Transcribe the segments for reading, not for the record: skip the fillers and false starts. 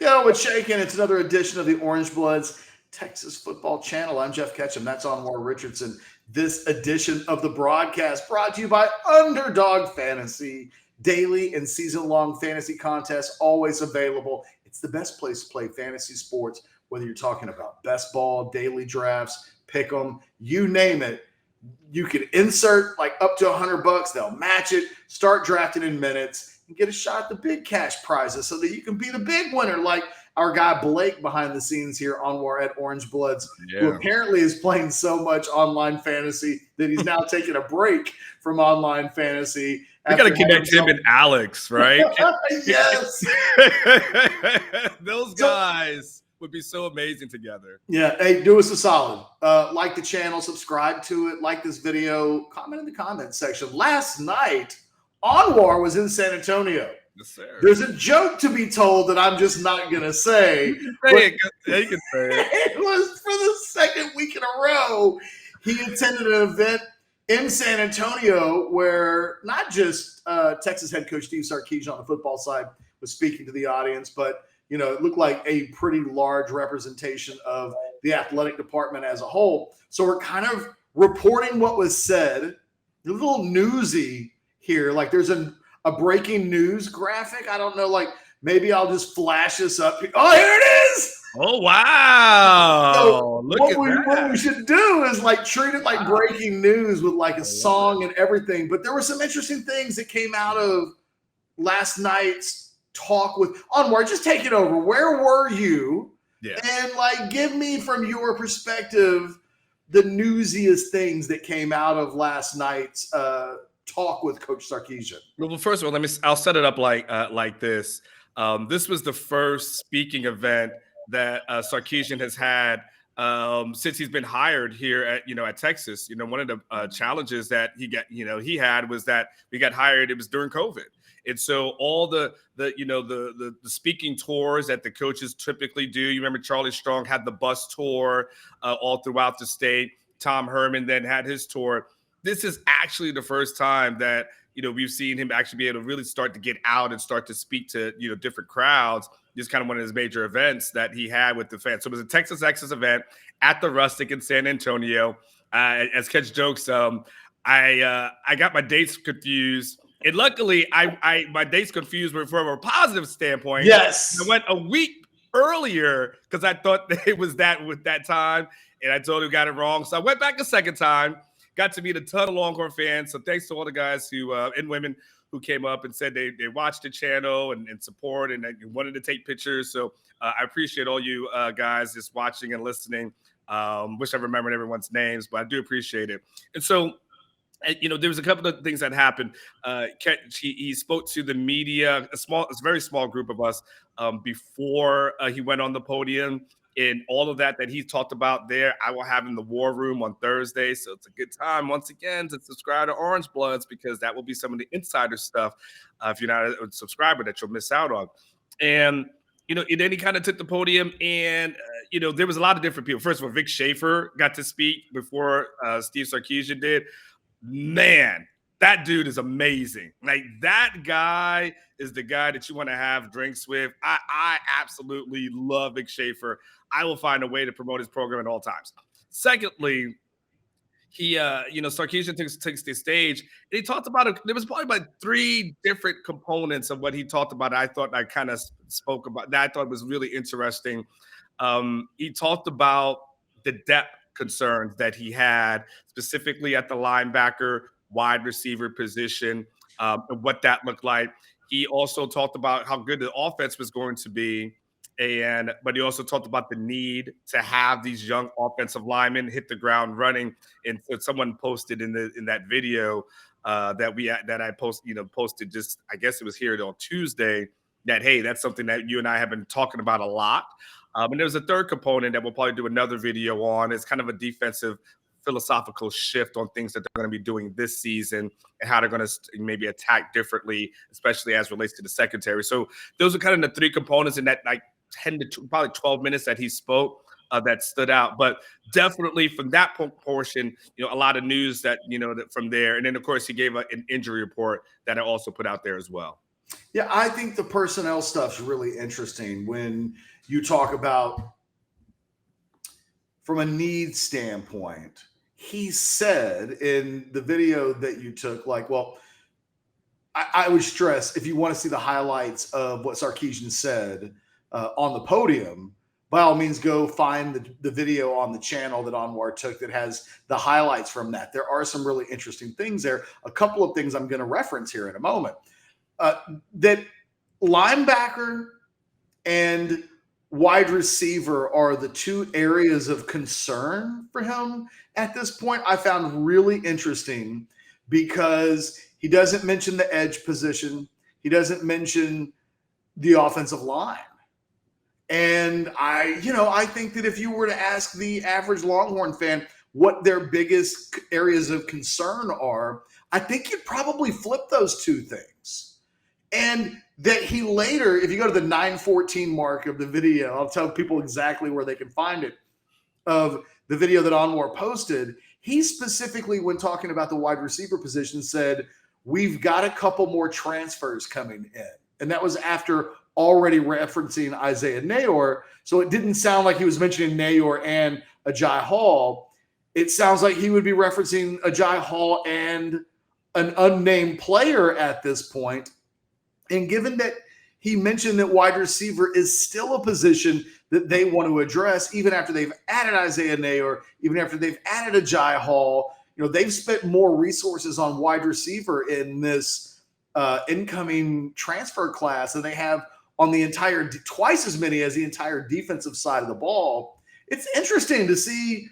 Yo, what's shaking? It's another edition of the Orange Bloods Texas Football Channel. I'm Jeff Ketchum. That's Anwar Richardson. This edition of the broadcast brought to you by Underdog Fantasy. Daily and season-long fantasy contests always available. It's the best place to play fantasy sports, whether you're talking about best ball, daily drafts, pick 'em, you name it. You can insert like up to $100. They'll match it, start drafting in minutes, and get a shot at the big cash prizes so that you can be the big winner, like our guy Blake behind the scenes here on War at Orange Bloods, who apparently is playing so much online fantasy that he's now taking a break from online fantasy. We got to connect him and Alex, right? Yes. Those guys would be so amazing together. Yeah. Hey, do us a solid. Like the channel, subscribe to it, like this video, comment in the comments section. Last night, Anwar was in San Antonio. Yes, sir. There's a joke to be told that I'm just not going to say. You can say it. It was for the second week in a row. He attended an event in San Antonio where not just Texas head coach Steve Sarkisian on the football side was speaking to the audience, but it looked like a pretty large representation of the athletic department as a whole. So we're kind of reporting what was said. A little newsy here. Like there's a breaking news graphic. I don't know. Like maybe I'll just flash this up. Oh, here it is. Oh, wow. So what we should do is like treat it like breaking news with like a song and everything. But there were some interesting things that came out of last night's talk with Anwar. Just take it over. Where were you? Yeah. And like give me from your perspective the newsiest things that came out of last night's talk with Coach Sarkisian. Well, first of all, I'll set it up like this. This was the first speaking event that Sarkisian has had since he's been hired here at Texas. One of the challenges that he had was that we got hired. It was during COVID. And so all the speaking tours that the coaches typically do, you remember Charlie Strong had the bus tour all throughout the state. Tom Herman then had his tour. This is actually the first time that we've seen him actually be able to really start to get out and start to speak to different crowds. This is kind of one of his major events that he had with the fans. So it was a Texas event at the Rustic in San Antonio. As Catch jokes, I got my dates confused. And luckily, my dates confused were from a positive standpoint. Yes. I went a week earlier because I thought that it was with that time, and I totally got it wrong. So I went back a second time, got to meet a ton of Longhorn fans. So thanks to all the guys who and women who came up and said they watched the channel and support and wanted to take pictures. So I appreciate all you guys just watching and listening. Wish I remembered everyone's names, but I do appreciate it. And so, there was a couple of things that happened. He spoke to the media, a very small group of us, before he went on the podium. And all of that he talked about there, I will have in the War Room on Thursday. So it's a good time, once again, to subscribe to Orange Bloods because that will be some of the insider stuff, if you're not a subscriber, that you'll miss out on. And, and then he kind of took the podium and, there was a lot of different people. First of all, Vic Schaefer got to speak before Steve Sarkisian did. Man, that dude is amazing. Like that guy is the guy that you want to have drinks with. I absolutely love Vic Schaefer. I will find a way to promote his program at all times. Secondly, he, Sarkisian takes the stage and he talked about it. There was probably about 3 different components of what he talked about. I thought I kind of spoke about that. I thought was really interesting. He talked about the depth concerns that he had specifically at the linebacker, wide receiver position, and what that looked like. He also talked about how good the offense was going to be, but he also talked about the need to have these young offensive linemen hit the ground running. And so someone posted in that video that I posted just, I guess it was here on Tuesday, that hey, that's something that you and I have been talking about a lot. And there's a third component that we'll probably do another video on. It's kind of a defensive philosophical shift on things that they're going to be doing this season and how they're going to maybe attack differently, especially as relates to the secondary. So those are kind of the 3 components in that like 10 to probably 12 minutes that he spoke that stood out. But definitely from that portion, a lot of news that from there. And then, of course, he gave an injury report that I also put out there as well. Yeah, I think the personnel stuff's really interesting when you talk about from a needs standpoint. He said in the video that you took, like, well, I would stress if you want to see the highlights of what Sarkisian said on the podium, by all means, go find the video on the channel that Anwar took that has the highlights from that. There are some really interesting things there. A couple of things I'm going to reference here in a moment. That linebacker and wide receiver are the two areas of concern for him at this point. I found really interesting because he doesn't mention the edge position. He doesn't mention the offensive line. And I think that if you were to ask the average Longhorn fan what their biggest areas of concern are, I think you'd probably flip those two things. And that he later, if you go to the 9:14 mark of the video, I'll tell people exactly where they can find it, of the video that Anwar posted, he specifically, when talking about the wide receiver position, said, we've got a couple more transfers coming in. And that was after already referencing Isaiah Nayor. So it didn't sound like he was mentioning Nayor and Ajay Hall. It sounds like he would be referencing Ajay Hall and an unnamed player at this point. And given that he mentioned that wide receiver is still a position that they want to address, even after they've added Isaiah Nayor, even after they've added Ajay Hall, they've spent more resources on wide receiver in this incoming transfer class than they have on the entire, twice as many as the entire defensive side of the ball. It's interesting to see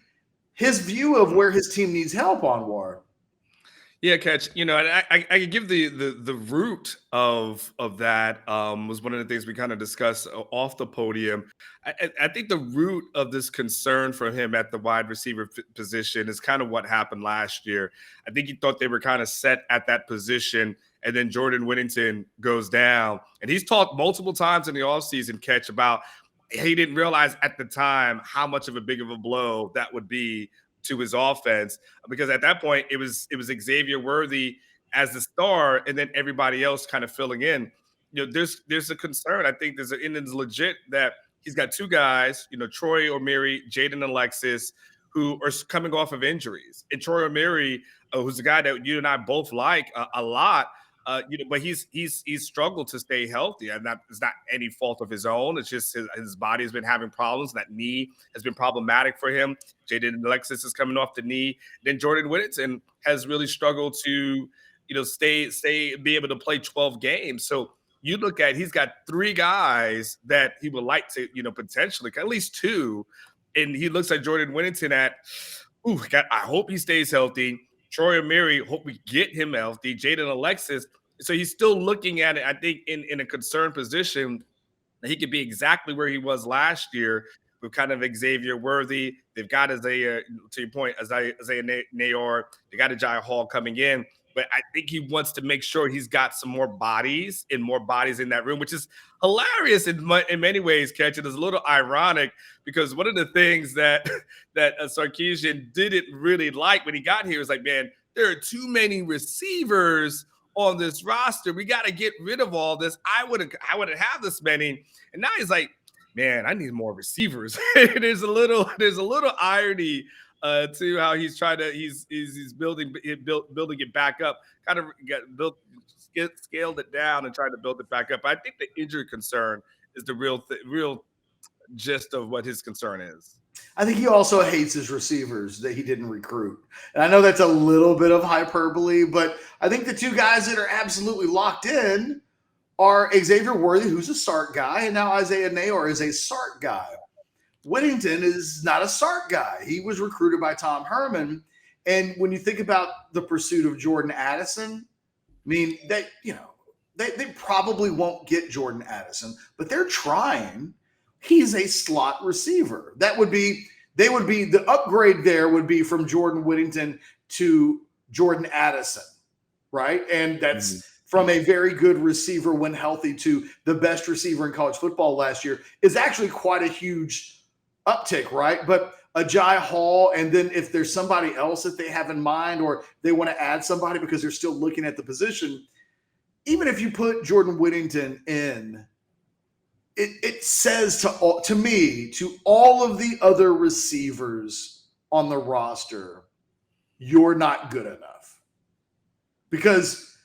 his view of where his team needs help, Anwar. Yeah, Catch. And I could give the root of that was one of the things we kind of discussed off the podium. I think the root of this concern for him at the wide receiver position is kind of what happened last year. I think he thought they were kind of set at that position, and then Jordan Whittington goes down. And he's talked multiple times in the offseason, Catch, about he didn't realize at the time how much of a big of a blow that would be to his offense, because at that point it was Xavier Worthy as the star and then everybody else kind of filling in. There's a concern. I think it's legit that he's got two guys, Troy O'Meary, Jaden Alexis, who are coming off of injuries. And Troy O'Meary, who's a guy that you and I both like a lot, but he's struggled to stay healthy, and it's not any fault of his own. It's just his body has been having problems. That knee has been problematic for him. Jaden Alexis is coming off the knee. Then Jordan Whittington has really struggled to, be able to play 12 games. So you look at, he's got three guys that he would like to, potentially, at least two. And he looks at Jordan Whittington I hope he stays healthy. Troy O'Meary, hope we get him healthy. Jaden Alexis. So he's still looking at it, I think, in a concerned position that he could be exactly where he was last year with kind of Xavier Worthy. They've got Isaiah, to your point, Isaiah Nayor. They got Ajay Hall coming in. But I think he wants to make sure he's got some more bodies in that room, which is hilarious in many ways, Catch. It is a little ironic because one of the things that Sarkisian didn't really like when he got here was like, man, there are too many receivers on this roster. We got to get rid of all this. I wouldn't have this many. And now he's like, man, I need more receivers. There's a little irony to how he's trying to he's building it back up, kind of scaled it down and trying to build it back up. I think the injury concern is the real gist of what his concern is. I think he also hates his receivers that he didn't recruit. And I know that's a little bit of hyperbole, but I think the two guys that are absolutely locked in are Xavier Worthy, who's a Sark guy, and now Isaiah Nayor is a Sark guy. Whittington is not a Sark guy. He was recruited by Tom Herman. And when you think about the pursuit of Jordan Addison, I mean, they probably won't get Jordan Addison, but they're trying. He's a slot receiver. The upgrade there would be from Jordan Whittington to Jordan Addison, right? And that's from a very good receiver when healthy to the best receiver in college football last year is actually quite a huge uptick, right? But Ajay Hall, and then if there's somebody else that they have in mind or they want to add somebody because they're still looking at the position, even if you put Jordan Whittington in, it says to me, to all of the other receivers on the roster, you're not good enough. Because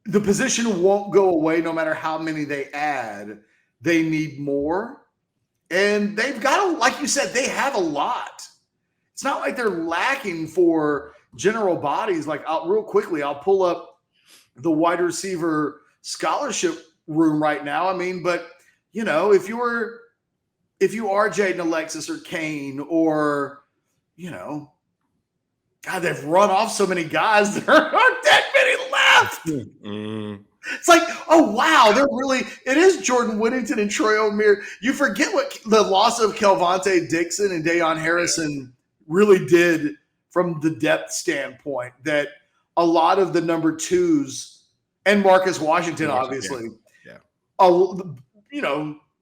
the position won't go away no matter how many they add. They need more. And they've got, like you said, they have a lot. It's not like they're lacking for general bodies. Like, real quickly, I'll pull up the wide receiver scholarship room right now. I mean, but, if you are Jaden Alexis or Kane or, God, they've run off so many guys. There aren't that many left. Mm. It's like, oh, wow, it is Jordan Whittington and Troy Omeire. You forget what the loss of Kelvonte Dixon and Dayon Harrison really did from the depth standpoint, that a lot of the number twos and Marcus Washington, obviously,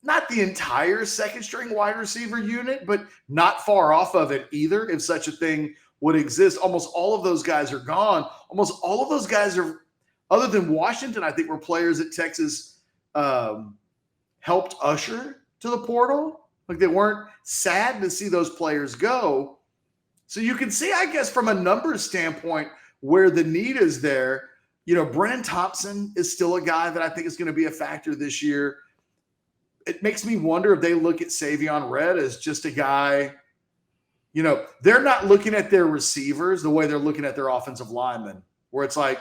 not the entire second string wide receiver unit, but not far off of it either, if such a thing would exist. Almost all of those guys are gone. Almost all of those guys are, other than Washington, I think, were players that Texas helped usher to the portal. Like, they weren't sad to see those players go. So you can see, I guess, from a numbers standpoint, where the need is there. Brennan Thompson is still a guy that I think is going to be a factor this year. It makes me wonder if they look at Savion Red as just a guy. They're not looking at their receivers the way they're looking at their offensive linemen, where it's like,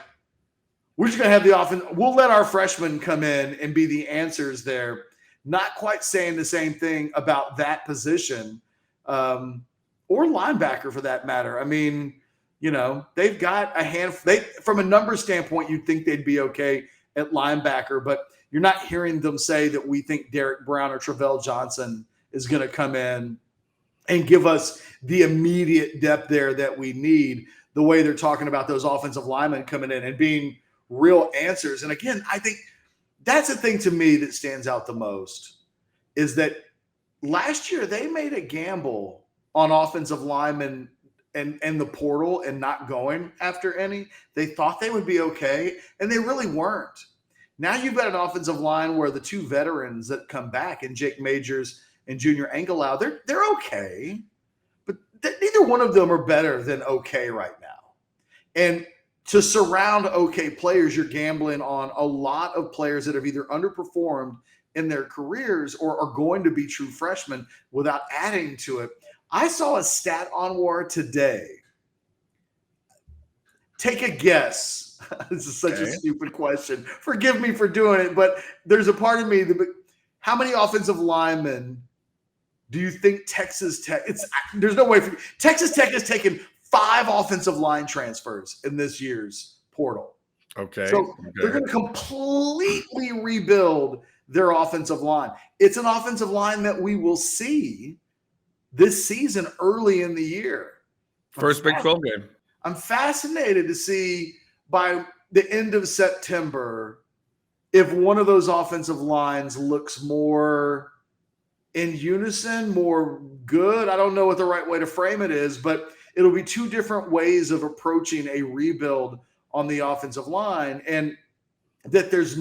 we're just going to have the offense. We'll let our freshmen come in and be the answers there. Not quite saying the same thing about that position, or linebacker for that matter. I mean, they've got a handful. From a number standpoint, you'd think they'd be okay at linebacker, but you're not hearing them say that we think Derek Brown or Travell Johnson is going to come in and give us the immediate depth there that we need, the way they're talking about those offensive linemen coming in and being real answers. And again, I think that's the thing to me that stands out the most, is that last year they made a gamble on offensive linemen and the portal and not going after any. They thought they would be okay, and they really weren't. Now you've got an offensive line where the two veterans that come back, and Jake Majors and Junior Angelau, they're okay, but neither one of them are better than okay right now. And to surround okay players, you're gambling on a lot of players that have either underperformed in their careers or are going to be true freshmen without adding to it. I saw a stat on War today. Take a guess. This is such a stupid question. Forgive me for doing it, but there's a part of me that, how many offensive linemen do you think Texas Tech? There's no way for Texas Tech has taken 5 offensive line transfers in this year's portal. Okay. So they're going to completely rebuild their offensive line. It's an offensive line that we will see this season early in the year. First Big 12 game. I'm fascinated to see by the end of September if one of those offensive lines looks more in unison, more good. I don't know what the right way to frame it is, but it'll be 2 different ways of approaching a rebuild on the offensive line, and that there's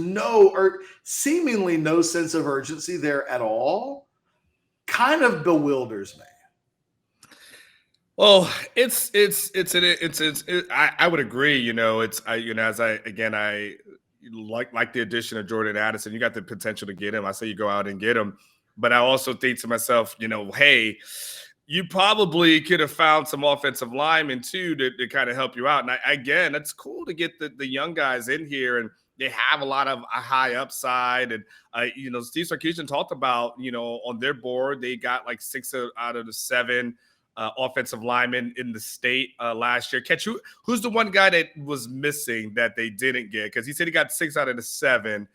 seemingly no sense of urgency there at all kind of bewilders me. Well, I would agree. I like the addition of Jordan Addison. You got the potential to get him. I say you go out and get him, but I also think to myself, hey, you probably could have found some offensive linemen too to kind of help you out. And again, it's cool to get the young guys in here, and they have a lot of a high upside. And Steve Sarkisian talked about, on their board, they got like 6 out of the 7 offensive linemen in the state last year. Catch who's the one guy that was missing that they didn't get? Because he said he got 6 out of the 7.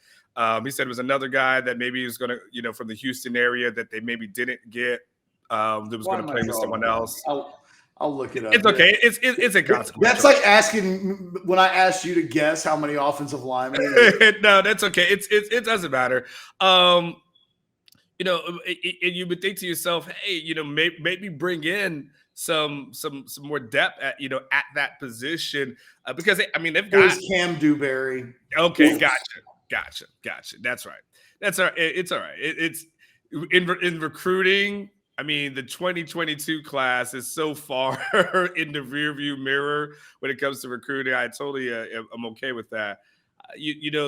He said it was another guy that maybe he was going to, from the Houston area that they maybe didn't get. That was going to play with someone else. I'll look it up. It's okay. It's a consequence. That's like asking when I asked you to guess how many offensive linemen. No, that's okay. It doesn't matter. And you would think to yourself, hey, maybe bring in some more depth at that position because they've It got. was Cam Dewberry. Okay, gotcha. That's right. That's all right. It's all right. It's in recruiting. I mean, the 2022 class is so far in the rearview mirror when it comes to recruiting. I totally am okay with that.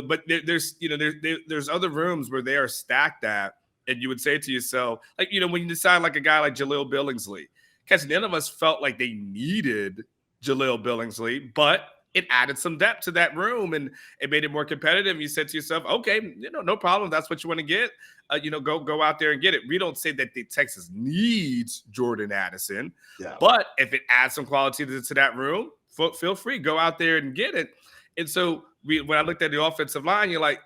But there's other rooms where they are stacked at, and you would say to yourself, like, when you decide like a guy like Jaleel Billingsley, because none of us felt like they needed Jaleel Billingsley, but it added some depth to that room and it made it more competitive. You said to yourself, okay, no problem. That's what you want to get. Go out there and get it. We don't say that Texas needs Jordan Addison, but if it adds some quality to that room, feel free, go out there and get it. And so when I looked at the offensive line, you're like,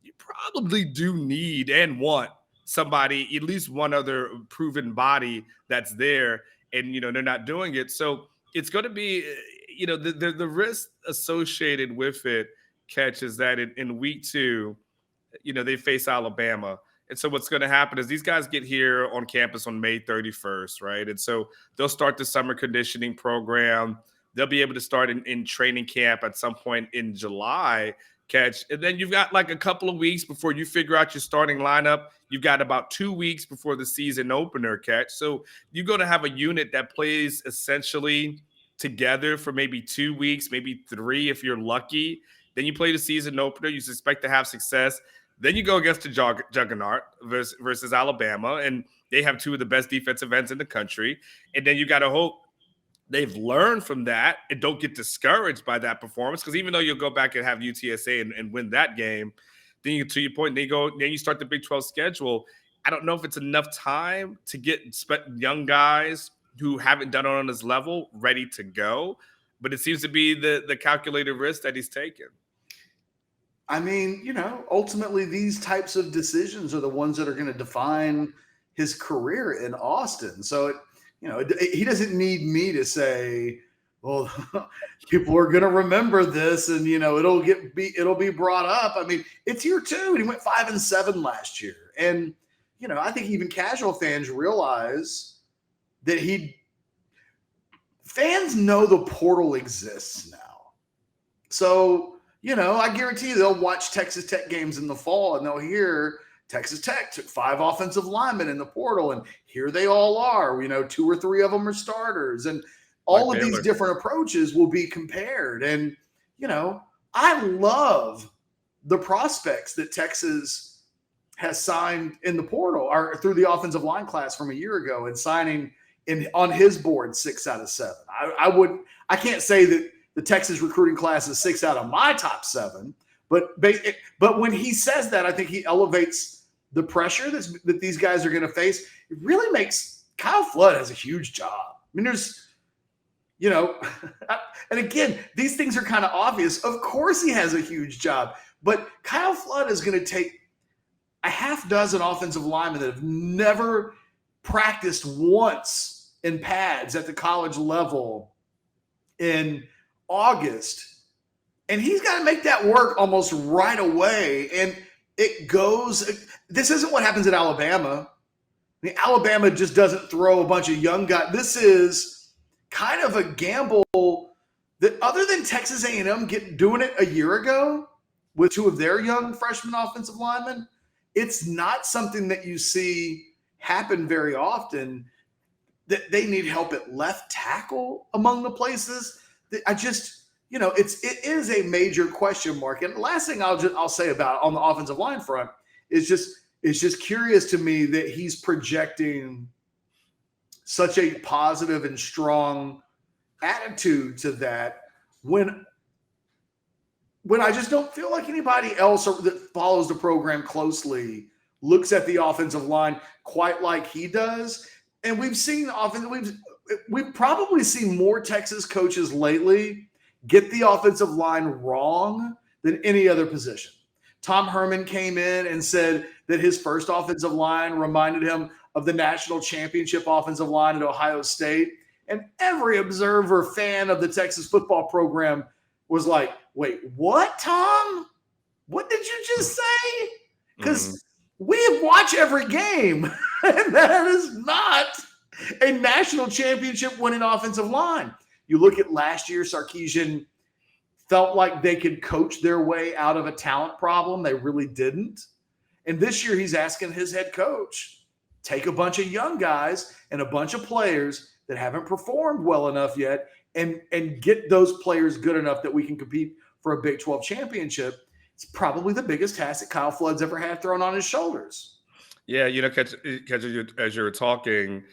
you probably do need and want somebody, at least one other proven body that's there, and they're not doing it. So it's going to be, the risk associated with it catches that in week 2, they face Alabama. And so what's going to happen is these guys get here on campus on May 31st, right? And so they'll start the summer conditioning program. They'll be able to start in training camp at some point in July, and then you've got like a couple of weeks before you figure out your starting lineup. You've got about 2 weeks before the season opener, So you're going to have a unit that plays essentially together for maybe 2 weeks, maybe 3 if you're lucky. Then you play the season opener. You suspect to have success. Then you go against the juggernaut versus Alabama, and they have 2 of the best defensive ends in the country. And then you got to hope they've learned from that and don't get discouraged by that performance, because even though you'll go back and have UTSA and win that game, then to your point, then you start the Big 12 schedule. I don't know if it's enough time to get young guys who haven't done it on this level ready to go, but it seems to be the calculated risk that he's taken. I mean, ultimately these types of decisions are the ones that are going to define his career in Austin. So he doesn't need me to say, well, people are going to remember this, and it'll be brought up. I mean, it's year 2, and he went 5-7 last year, and I think even casual fans realize that fans know the portal exists now. So I guarantee you they'll watch Texas Tech games in the fall, and they'll hear Texas Tech took 5 offensive linemen in the portal, and here they all are. 2 or 3 of them are starters, and all of these different approaches will be compared. And, I love the prospects that Texas has signed in the portal or through the offensive line class from a year ago, and signing on his board 6 out of 7. I can't say that the Texas recruiting class is 6 out of my top 7, but when he says that, I think he elevates the pressure that these guys are going to face. It really makes Kyle Flood has a huge job. I mean, there's, and again, these things are kind of obvious. Of course he has a huge job, but Kyle Flood is going to take a half dozen offensive linemen that have never practiced once in pads at the college level in August, and he's got to make that work almost right away. And this isn't what happens at Alabama. I mean, Alabama just doesn't throw a bunch of young guys. This is kind of a gamble that, other than Texas A&M doing it a year ago with 2 of their young freshman offensive linemen, it's not something that you see happen very often. That they need help at left tackle among the places. That it is a major question mark. And the last thing I'll say about on the offensive line front is just curious to me that he's projecting such a positive and strong attitude to that when I just don't feel like anybody else that follows the program closely looks at the offensive line quite like he does. And we've probably seen more Texas coaches lately get the offensive line wrong than any other position. Tom Herman came in and said that his first offensive line reminded him of the national championship offensive line at Ohio State. And every observer fan of the Texas football program was like, wait, what, Tom? What did you just say? Because We watch every game, and that is not a national championship winning offensive line. You look at last year, Sarkisian felt like they could coach their way out of a talent problem. They really didn't. And this year, he's asking his head coach, take a bunch of young guys and a bunch of players that haven't performed well enough yet and get those players good enough that we can compete for a Big 12 championship. It's probably the biggest task that Kyle Flood's ever had thrown on his shoulders. Yeah, catch as you were talking,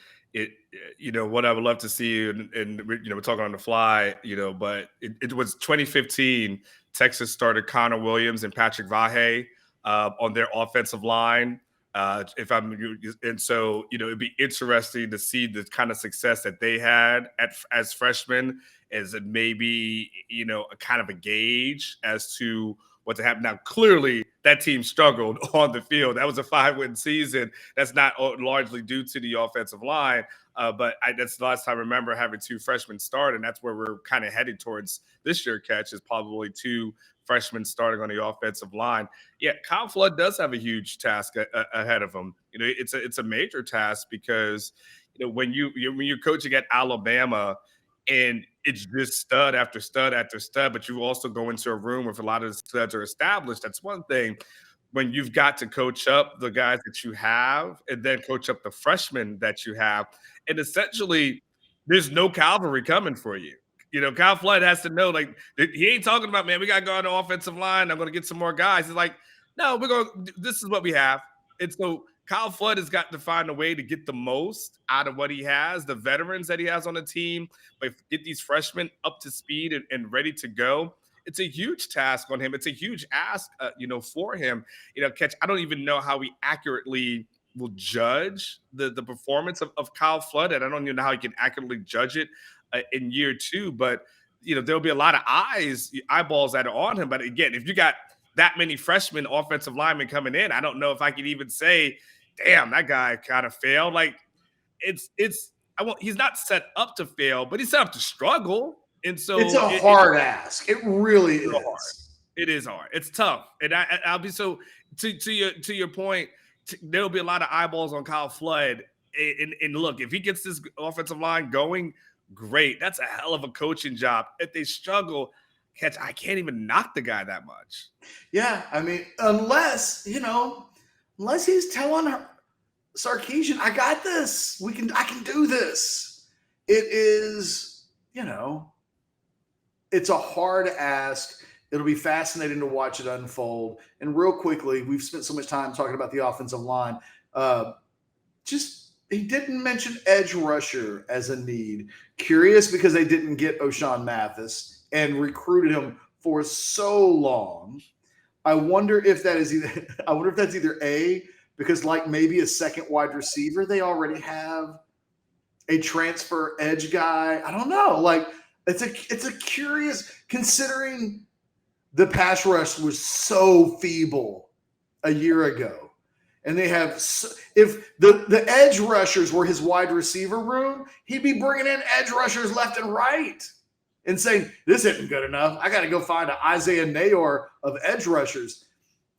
what I would love to see, and we're talking on the fly, but it was 2015. Texas started Connor Williams and Patrick Vahe on their offensive line. And so it'd be interesting to see the kind of success that they had as freshmen, as it maybe a kind of a gauge as to what to happen. Now, clearly, that team struggled on the field. That was a 5-win season. That's not largely due to the offensive line, but that's the last time I remember having 2 freshmen start, and that's where we're kind of headed towards this year. Catch is probably 2 freshmen starting on the offensive line. Yeah, Kyle Flood does have a huge task ahead of him. It's a major task because when you're coaching at Alabama, and it's just stud after stud after stud, but you also go into a room where a lot of the studs are established. That's one thing. When you've got to coach up the guys that you have and then coach up the freshmen that you have, and essentially there's no cavalry coming for you. Kyle Flood has to know, like, he ain't talking about, man, we got to go on the offensive line. I'm going to get some more guys. He's like, no, this is what we have. And so Kyle Flood has got to find a way to get the most out of what he has, the veterans that he has on the team, but get these freshmen up to speed and ready to go. It's a huge task on him. It's a huge ask, for him. Catch, I don't even know how we accurately will judge the performance of Kyle Flood, and I don't even know how he can accurately judge it in year 2. But there'll be a lot of eyeballs that are on him. But again, if you got that many freshmen offensive linemen coming in, I don't know if I could even say, damn, that guy kind of failed. Like he's not set up to fail, but he's set up to struggle. And so it's a hard ask. It really is. Hard. It is hard. It's tough. And I'll be so to your point, there'll be a lot of eyeballs on Kyle Flood. And look, if he gets this offensive line going, great. That's a hell of a coaching job. If they struggle, Catch, I can't even knock the guy that much. Yeah, I mean, unless he's telling Sarkisian, I got this. I can do this. It is, it's a hard ask. It'll be fascinating to watch it unfold. And real quickly, we've spent so much time talking about the offensive line. He didn't mention edge rusher as a need. Curious because they didn't get O'Shawn Mathis and recruited him for so long. I wonder if that's either A, because like maybe a second wide receiver, they already have a transfer edge guy. I don't know. Like it's a curious, considering the pass rush was so feeble a year ago. And they have, if the edge rushers were his wide receiver room, he'd be bringing in edge rushers left and right and saying, this isn't good enough. I got to go find an Isaiah Nayor of edge rushers.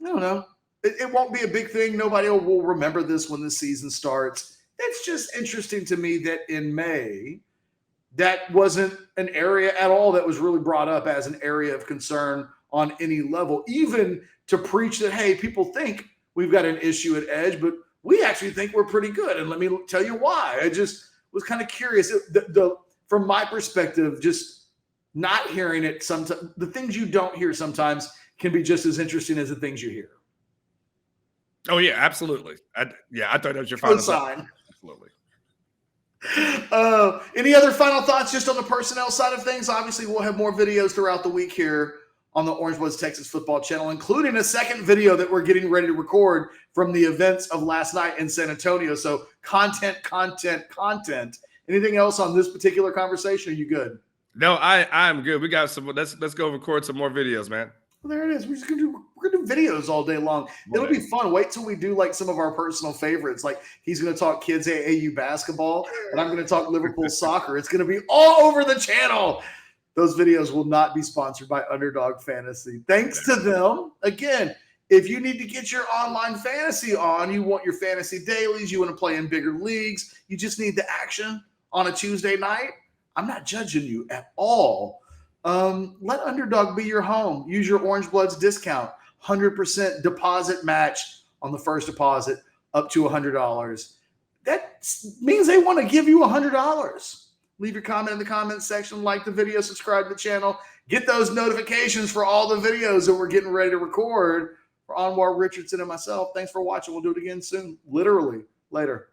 I don't know. It won't be a big thing. Nobody will remember this when the season starts. It's just interesting to me that in May, that wasn't an area at all that was really brought up as an area of concern on any level, even to preach that, hey, people think we've got an issue at edge, but we actually think we're pretty good. And let me tell you why. I just was kind of curious. From my perspective, just not hearing it sometimes, the things you don't hear sometimes can be just as interesting as the things you hear. Oh, yeah, absolutely. I thought that was your final sign. Absolutely. Any other final thoughts just on the personnel side of things? Obviously, we'll have more videos throughout the week here on the Orange Bloods Texas Football Channel, including a second video that we're getting ready to record from the events of last night in San Antonio. So content. Anything else on this particular conversation? Are you good? No, I'm good. We got some. Let's go record some more videos, man. Well, there it is. We're gonna do videos all day long. It'll be fun. Wait till we do like some of our personal favorites. Like he's gonna talk kids AAU basketball, and I'm gonna talk Liverpool soccer. It's gonna be all over the channel. Those videos will not be sponsored by Underdog Fantasy. Thanks to them. Again, If you need to get your online fantasy on, you want your fantasy dailies, you want to play in bigger leagues, you just need the action on a Tuesday night, I'm not judging you at all. Let Underdog be your home. Use your Orange Bloods discount, 100% deposit match on the first deposit up to $100. That means they want to give you $100. Leave your comment in the comments section, like the video, subscribe to the channel, get those notifications for all the videos that we're getting ready to record for Anwar Richardson and myself. Thanks for watching. We'll do it again soon. Literally. Later.